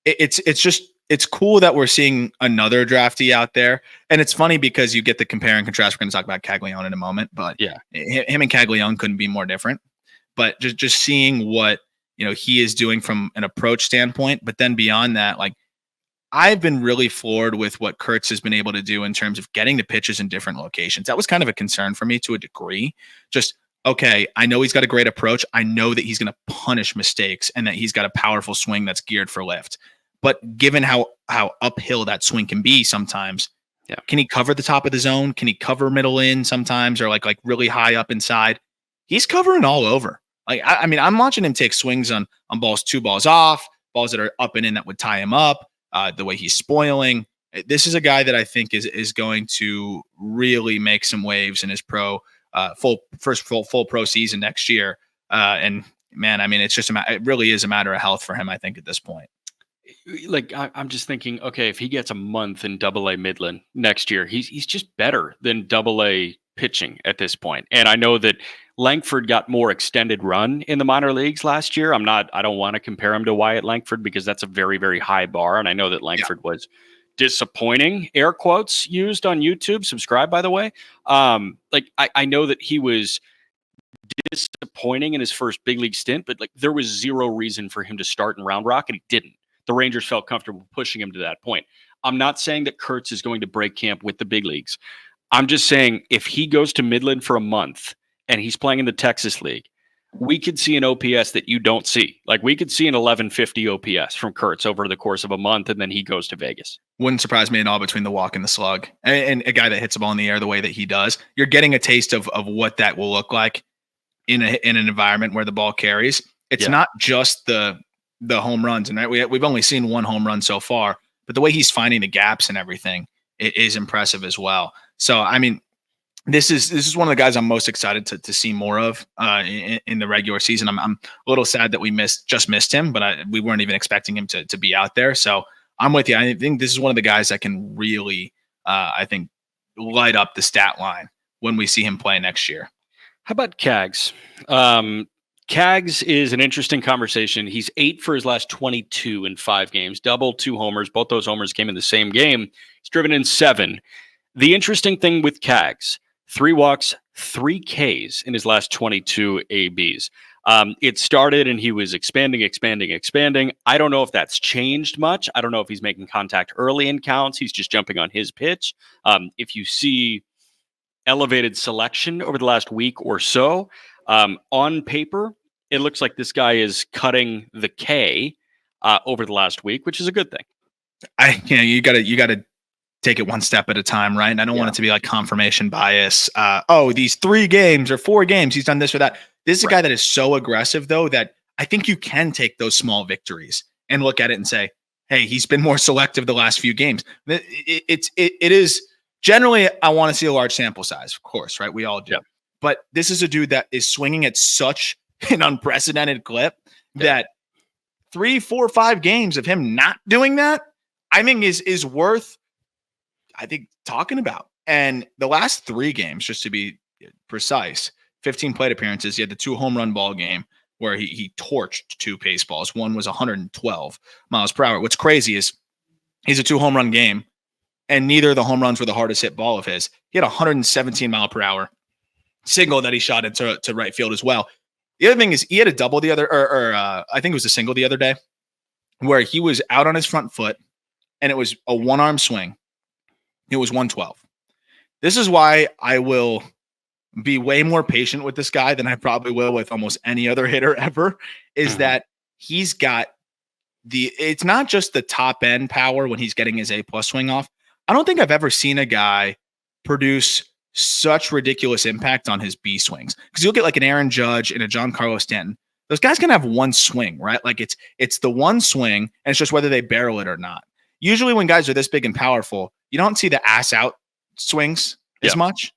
it's cool that we're seeing another draftee out there. And it's funny because you get the compare and contrast. We're going to talk about Caglianone in a moment, but him and Caglianone couldn't be more different. But just seeing what, he is doing from an approach standpoint, but then beyond that, like, I've been really floored with what Kurtz has been able to do in terms of getting the pitches in different locations. That was kind of a concern for me to a degree. Just, okay, I know he's got a great approach. I know that he's going to punish mistakes and that he's got a powerful swing that's geared for lift. But given how uphill that swing can be sometimes, can he cover the top of the zone? Can he cover middle in sometimes, or like really high up inside? He's covering all over. Like, I mean, I'm watching him take swings on balls 2 balls off, balls that are up and in that would tie him up. The way he's spoiling. This is a guy that I think is going to really make some waves in his full pro season next year. And man, I mean, it really is a matter of health for him, I think, at this point. Like, I'm just thinking, okay, if he gets a month in Double-A Midland next year, he's just better than Double-A pitching at this point. And I know that Langford got more extended run in the minor leagues last year. I don't want to compare him to Wyatt Langford because that's a very, very high bar. And I know that Langford was disappointing, air quotes used on YouTube. Subscribe, by the way. I know that he was disappointing in his first big league stint, but there was zero reason for him to start in Round Rock, and he didn't. The Rangers felt comfortable pushing him to that point. I'm not saying that Kurtz is going to break camp with the big leagues. I'm just saying if he goes to Midland for a month and he's playing in the Texas League, we could see an OPS that you don't see. Like we could see an 1150 OPS from Kurtz over the course of a month, and then he goes to Vegas. Wouldn't surprise me at all between the walk and the slug, and a guy that hits the ball in the air the way that he does. You're getting a taste of what that will look like in an environment where the ball carries. It's not just the home runs, and we've only seen one home run so far, but the way he's finding the gaps and everything is impressive as well. So, I mean, this is one of the guys I'm most excited to see more of in the regular season. I'm a little sad that we just missed him, but we weren't even expecting him to be out there. So I'm with you. I think this is one of the guys that can really, I think, light up the stat line when we see him play next year. How about Cags? Cags is an interesting conversation. He's 8 for his last 22 in 5 games, double 2 homers. Both those homers came in the same game. He's driven in 7. The interesting thing with Cags, 3 walks, 3 Ks in his last 22 ABs. It started and he was expanding. I don't know if that's changed much. I don't know if he's making contact early in counts. He's just jumping on his pitch. If you see elevated selection over the last week or so, on paper, it looks like this guy is cutting the K over the last week, which is a good thing. You gotta take it one step at a time, right? And I don't want it to be like confirmation bias. These 3 games or 4 games, he's done this or that. This is a guy that is so aggressive, though, that I think you can take those small victories and look at it and say, hey, he's been more selective the last few games. It is generally, I want to see a large sample size, of course, right? We all do. Yeah. But this is a dude that is swinging at such an unprecedented clip that 3, 4, 5 games of him not doing that, I think is worth, I think, talking about. And the last 3 games, just to be precise, 15 plate appearances. He had the 2 home run ball game where he torched 2 baseballs. One was 112 miles per hour. What's crazy is he's a 2 home run game, and neither of the home runs were the hardest hit ball of his. He had 117 mile per hour single that he shot into right field as well. The other thing is he had a double the other, or I think it was a single the other day, where he was out on his front foot, and it was a 1-arm swing. It was 112. This is why I will be way more patient with this guy than I probably will with almost any other hitter ever, is that he's got it's not just the top end power when he's getting his A+ swing off. I don't think I've ever seen a guy produce such ridiculous impact on his B swings, because you'll get like an Aaron Judge and a Giancarlo Stanton. Those guys can have one swing, right? Like it's the one swing, and it's just whether they barrel it or not. Usually when guys are this big and powerful, you don't see the ass out swings as much.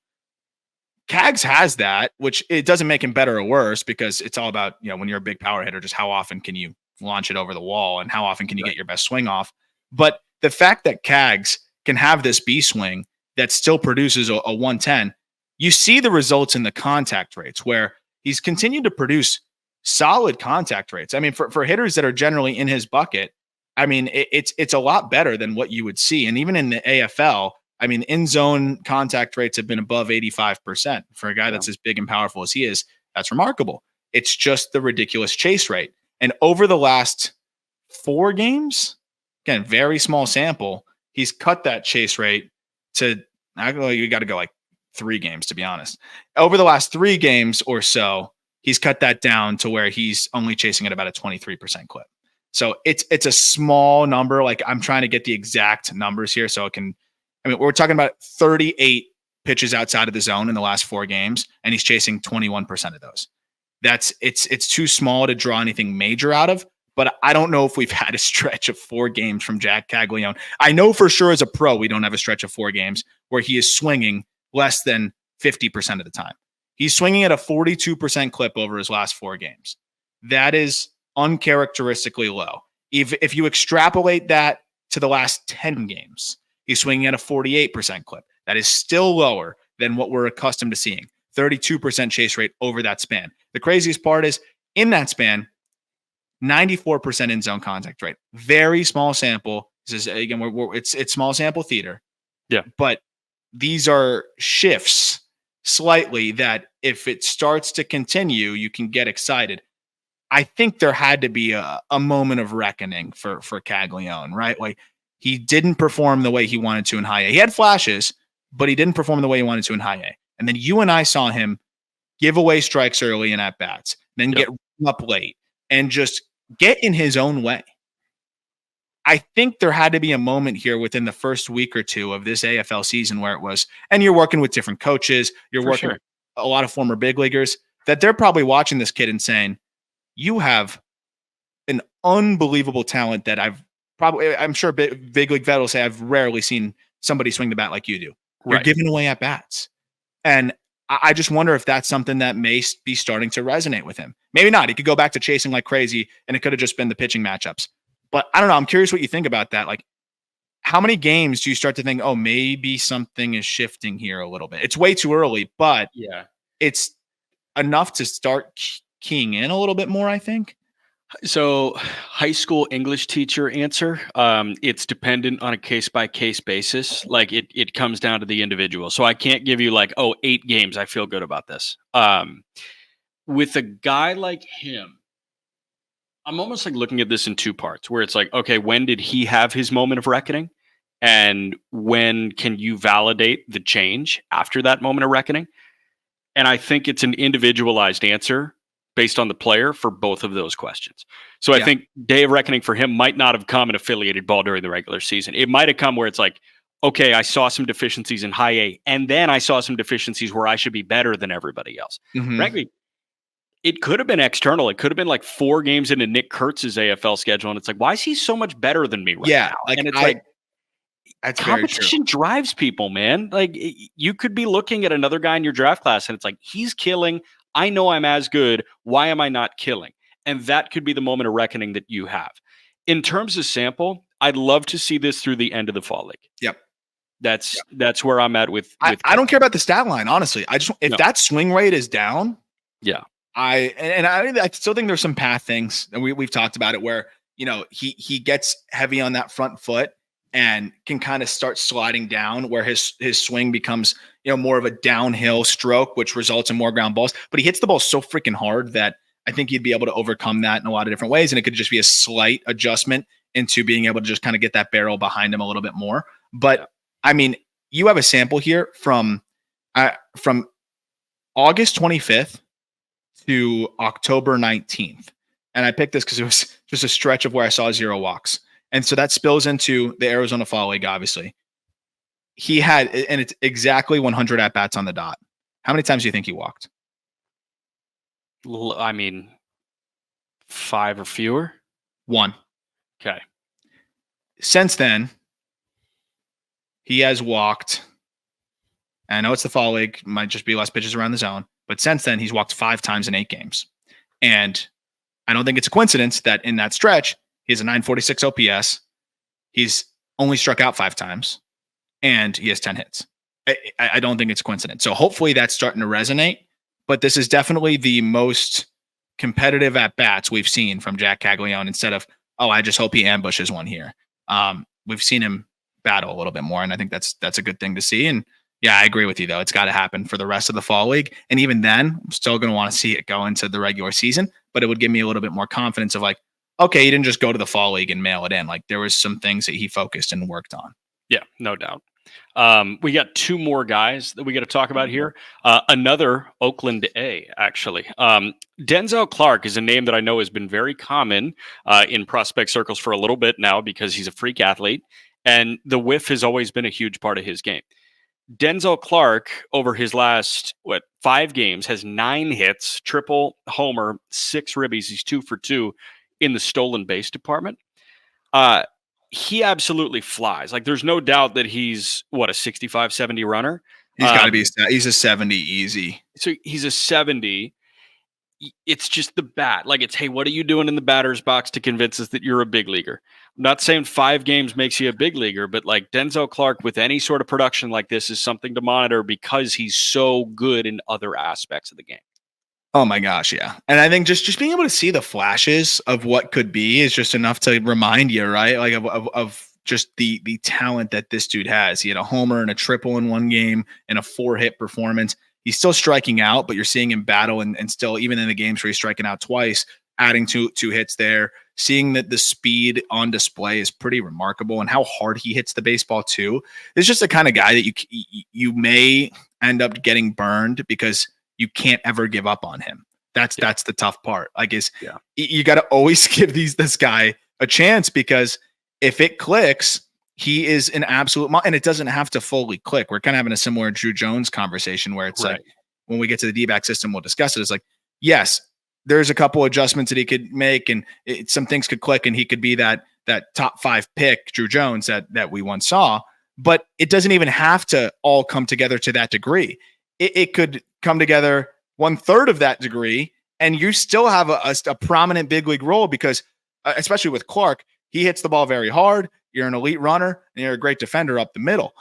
Cags has that, which it doesn't make him better or worse, because it's all about, when you're a big power hitter, just how often can you launch it over the wall and how often can you get your best swing off. But the fact that Cags can have this B swing that still produces a 110, you see the results in the contact rates, where he's continued to produce solid contact rates. I mean, for hitters that are generally in his bucket, I mean, it's a lot better than what you would see. And even in the AFL, I mean, in zone contact rates have been above 85% for a guy that's as big and powerful as he is. That's remarkable. It's just the ridiculous chase rate. And over the last 4 games, again, very small sample, he's cut that chase rate to, you got to go like 3 games, to be honest. Over the last 3 games or so, he's cut that down to where he's only chasing at about a 23% clip. So it's a small number. Like, I'm trying to get the exact numbers here so it can, we're talking about 38 pitches outside of the zone in the last 4 games, and he's chasing 21% of those. It's too small to draw anything major out of, but I don't know if we've had a stretch of 4 games from Jac Caglianone. I know for sure as a pro, we don't have a stretch of 4 games where he is swinging less than 50% of the time. He's swinging at a 42% clip over his last 4 games. That is uncharacteristically low. If you extrapolate that to the last 10 games, he's swinging at a 48% clip. That is still lower than what we're accustomed to seeing. 32% chase rate over that span. The craziest part is, in that span, 94% in zone contact rate. Very small sample. This is, again, it's small sample theater. Yeah. But these are shifts slightly that if it starts to continue, you can get excited. I think there had to be a moment of reckoning for Caglianone, right? Like, he didn't perform the way he wanted to in high A. He had flashes, but he didn't perform the way he wanted to in high A. And then you and I saw him give away strikes early in at-bats, then get up late, and just get in his own way. I think there had to be a moment here within the first week or two of this AFL season where it was, and you're working with different coaches, you're working with a lot of former big leaguers, that they're probably watching this kid and saying, you have an unbelievable talent that I'm sure big league vet will say, I've rarely seen somebody swing the bat like you do. You're giving away at bats. And I just wonder if that's something that may be starting to resonate with him. Maybe not. He could go back to chasing like crazy, and it could have just been the pitching matchups. But I don't know. I'm curious what you think about that. Like, how many games do you start to think, oh, maybe something is shifting here a little bit? It's way too early, but it's enough to start keying in a little bit more, I think. So, high school English teacher answer, it's dependent on a case-by-case basis. Like, it comes down to the individual. So I can't give you like, 8 games, I feel good about this. With a guy like him, I'm almost like looking at this in 2 parts, where it's like, okay, when did he have his moment of reckoning? And when can you validate the change after that moment of reckoning? And I think it's an individualized answer based on the player for both of those questions. So I think day of reckoning for him might not have come in affiliated ball during the regular season. It might have come where it's like, okay, I saw some deficiencies in high A, and then I saw some deficiencies where I should be better than everybody else. Frankly, it could have been external. It could have been like 4 games into Nick Kurtz's AFL schedule, and it's like, why is he so much better than me right now? And it's that's competition drives people, man. Like, you could be looking at another guy in your draft class, and it's like, he's killing. I know I'm as good. Why am I not killing? And that could be the moment of reckoning that you have. In terms of sample, I'd love to see this through the end of the fall league. That's where I'm at with I don't care about the stat line, honestly. If that swing rate is down, I still think there's some path things, and we've talked about it, where he gets heavy on that front foot and can kind of start sliding down, where his swing becomes more of a downhill stroke, which results in more ground balls. But he hits the ball so freaking hard that I think he'd be able to overcome that in a lot of different ways, and it could just be a slight adjustment into being able to just kind of get that barrel behind him a little bit more. But I mean, you have a sample here from August 25th to October 19th. And I picked this because it was just a stretch of where I saw 0 walks. And so that spills into the Arizona Fall League, obviously. He had, and it's exactly 100 at-bats on the dot. How many times do you think he walked? I mean, 5 or fewer? 1. Okay. Since then, he has walked, I know it's the Fall League, might just be less pitches around the zone, but since then, he's walked 5 times in 8 games. And I don't think it's a coincidence that in that stretch, he has a 946 OPS. He's only struck out 5 times, and he has 10 hits. I don't think it's a coincidence. So hopefully that's starting to resonate, but this is definitely the most competitive at-bats we've seen from Jac Caglianone, instead of, I just hope he ambushes one here. We've seen him battle a little bit more, and I think that's a good thing to see. And yeah, I agree with you, though. It's got to happen for the rest of the Fall League. And even then, I'm still going to want to see it go into the regular season, but it would give me a little bit more confidence of like, okay, he didn't just go to the Fall League and mail it in. Like, there was some things that he focused and worked on. Yeah, no doubt. We got 2 more guys that we got to talk about here. Another Oakland A, actually. Denzel Clarke is a name that I know has been very common in prospect circles for a little bit now, because he's a freak athlete, and the whiff has always been a huge part of his game. Denzel Clarke, over his last 5 games, has 9 hits, triple, homer, 6 ribbies. He's 2 for 2 in the stolen base department. He absolutely flies. Like, there's no doubt that he's a 65, 70 runner. He's got to be. He's a 70 easy. So he's a 70. It's just the bat. Like, it's, hey, what are you doing in the batter's box to convince us that you're a big leaguer? I'm not saying 5 games makes you a big leaguer, but like Denzel Clarke with any sort of production like this is something to monitor, because he's so good in other aspects of the game. Oh my gosh, yeah. And I think just being able to see the flashes of what could be is just enough to remind you, right? Like of just the talent that this dude has. He had a homer and a triple in one game and a 4-hit performance. He's still striking out, but you're seeing him battle and still, even in the games where he's striking out twice, adding 2 hits there. Seeing that the speed on display is pretty remarkable, and how hard he hits the baseball too. It's just the kind of guy that you may end up getting burned because you can't ever give up on him. That's the tough part. Like you got to always give this guy a chance, because if it clicks, he is an absolute and it doesn't have to fully click. We're kind of having a similar Drew Jones conversation where it's like, when we get to the D-back system, we'll discuss it. It's like, yes, there's a couple adjustments that he could make, and some things could click, and he could be that top 5 pick, Drew Jones, that we once saw. But it doesn't even have to all come together to that degree. It could come together 1/3 of that degree, and you still have a prominent big league role, because especially with Clarke, he hits the ball very hard. You're an elite runner, and you're a great defender up the middle.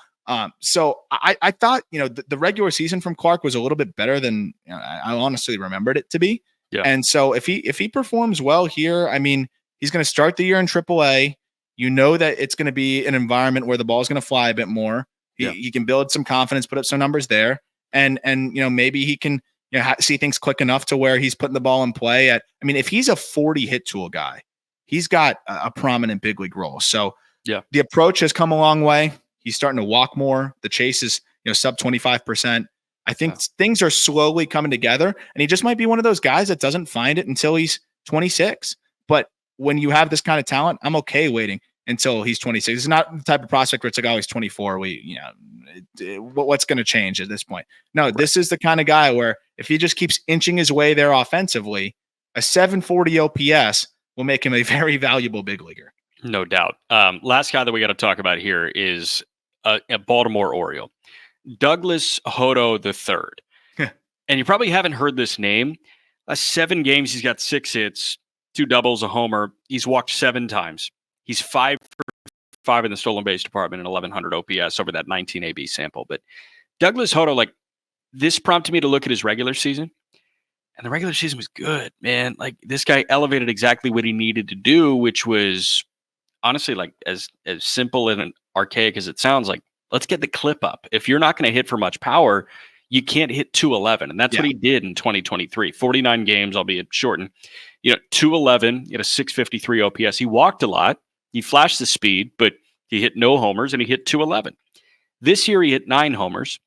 So I thought, the regular season from Clarke was a little bit better than I honestly remembered it to be. Yeah. And so if he performs well here, I mean, he's going to start the year in AAA. That it's going to be an environment where the ball is going to fly a bit more. He can build some confidence, put up some numbers there, and maybe he can see things click enough to where he's putting the ball in play. If he's a 40 hit tool guy, he's got a prominent big league role. So the approach has come a long way. He's starting to walk more. The chase is sub 25%. I think things are slowly coming together, and he just might be one of those guys that doesn't find it until he's 26. But when you have this kind of talent, I'm okay waiting until he's 26. It's not the type of prospect where it's like, oh, he's 24. What's going to change at this point? No, this is the kind of guy where if he just keeps inching his way there offensively, a 740 OPS will make him a very valuable big leaguer. No doubt. Last guy that we got to talk about here is a Baltimore Oriole, Douglas Hodo III. And you probably haven't heard this name. 7 games, he's got 6 hits, 2 doubles, a homer. He's walked 7 times. He's 5 for 5 in the stolen base department and 1,100 OPS over that 19 AB sample. But Douglas Hodo, this prompted me to look at his regular season. And the regular season was good, man. This guy elevated exactly what he needed to do, which was honestly as simple and archaic as it sounds. Let's get the clip up. If you're not going to hit for much power, you can't hit 211. And that's what he did in 2023. 49 games, albeit shortened. 211, he had a 653 OPS. He walked a lot. He flashed the speed, but he hit no homers, and he hit 211. This year, he hit 9 homers,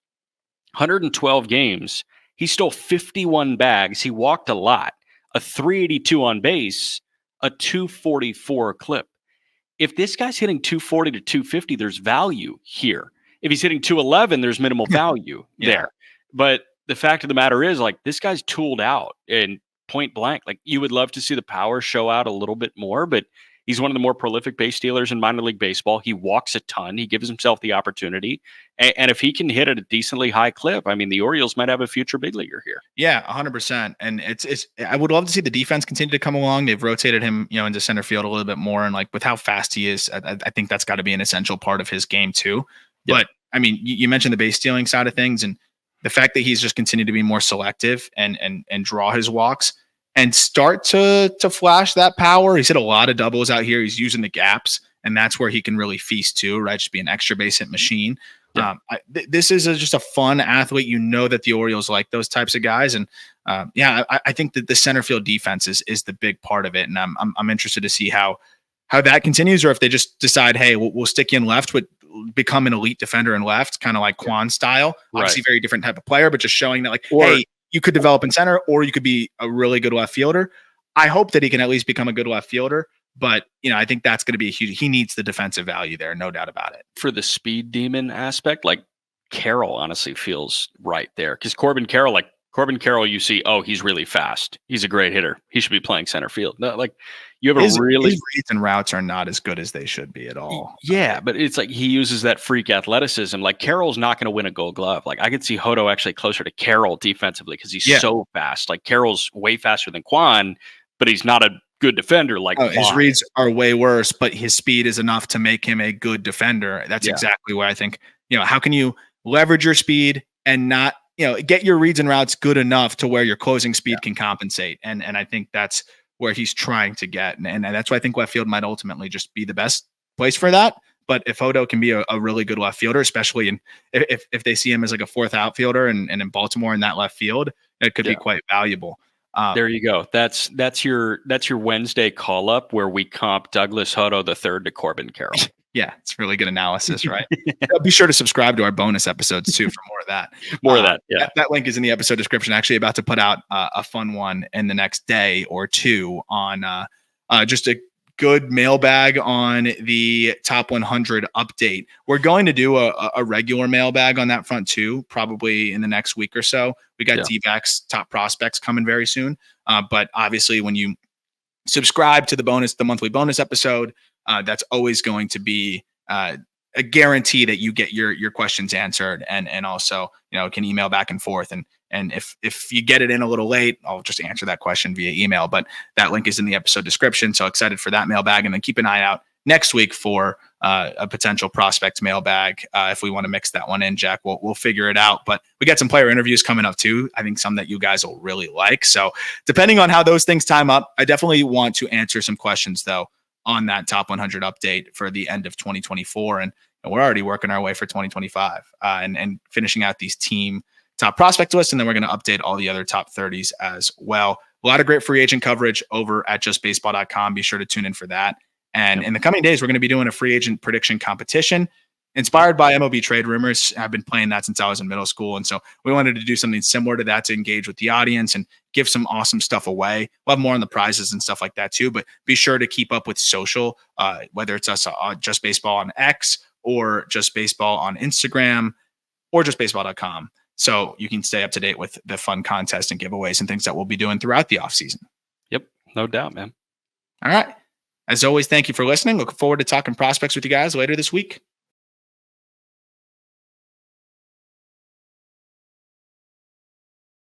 112 games. He stole 51 bags. He walked a lot, a 382 on base, a 244 clip. If this guy's hitting 240 to 250, there's value here. If he's hitting 211, there's minimal value there. But the fact of the matter is, this guy's tooled out and point blank. You would love to see the power show out a little bit more, but he's one of the more prolific base stealers in minor league baseball. He walks a ton. He gives himself the opportunity. And if he can hit at a decently high clip, the Orioles might have a future big leaguer here. Yeah, 100%. And I would love to see the defense continue to come along. They've rotated him, into center field a little bit more. And with how fast he is, I think that's got to be an essential part of his game too. Yeah. But you mentioned the base stealing side of things, and the fact that he's just continued to be more selective and draw his walks and start to flash that power. He's hit a lot of doubles out here. He's using the gaps, and that's where he can really feast too, right? Just be an extra base hit machine. Yeah. This is just a fun athlete. That the Orioles like those types of guys. And I think that the center field defense is the big part of it. And I'm interested to see how that continues, or if they just decide, hey, we'll stick you in left, but become an elite defender in left, kind of like Quan style. Obviously very different type of player, but just showing that hey, you could develop in center, or you could be a really good left fielder. I hope that he can at least become a good left fielder. But, I think that's going to be he needs the defensive value there. No doubt about it. For the speed demon aspect, Carroll honestly feels right there. Because Corbin Carroll, you see, he's really fast. He's a great hitter. He should be playing center field. No, you have his reads and routes are not as good as they should be at all. Yeah, but it's he uses that freak athleticism. Carroll's not going to win a Gold Glove. I could see Hodo actually closer to Carroll defensively because he's so fast. Carroll's way faster than Quan, but he's not a good defender his reads are way worse, but his speed is enough to make him a good defender. That's exactly where I think, how can you leverage your speed and not, get your reads and routes good enough to where your closing speed can compensate. And I think that's where he's trying to get. And that's why I think left field might ultimately just be the best place for that. But if Hodo can be a really good left fielder, especially if they see him as a 4th outfielder and in Baltimore in that left field, it could be quite valuable. There you go. That's your Wednesday call up where we comp Douglas Hodo III to Corbin Carroll. Yeah, it's really good analysis, right? Be sure to subscribe to our bonus episodes too for more of that. More of that, yeah. That link is in the episode description. Actually, about to put out a fun one in the next day or two on just a good mailbag on the top 100 update. We're going to do a regular mailbag on that front too, probably in the next week or so. We got DVAC's top prospects coming very soon. But obviously, when you subscribe to the monthly bonus episode, that's always going to be a guarantee that you get your questions answered, and also can email back and forth, and if you get it in a little late, I'll just answer that question via email. But that link is in the episode description. So excited for that mailbag, and then keep an eye out next week for a potential prospect mailbag. If we want to mix that one in, Jack, we'll figure it out. But we got some player interviews coming up too. I think some that you guys will really like. So depending on how those things time up, I definitely want to answer some questions though on that top 100 update for the end of 2024. And we're already working our way for 2025 and finishing out these team top prospect lists. And then we're going to update all the other top 30s as well. A lot of great free agent coverage over at justbaseball.com. Be sure to tune in for that. And in the coming days, we're going to be doing a free agent prediction competition inspired by MLB trade rumors. I've been playing that since I was in middle school. And so we wanted to do something similar to that to engage with the audience and give some awesome stuff away. We'll have more on the prizes and stuff like that too, but be sure to keep up with social, whether it's us Just Baseball on X or Just Baseball on Instagram or justbaseball.com. So you can stay up to date with the fun contests and giveaways and things that we'll be doing throughout the off season. Yep. No doubt, man. All right. As always, thank you for listening. Looking forward to talking prospects with you guys later this week.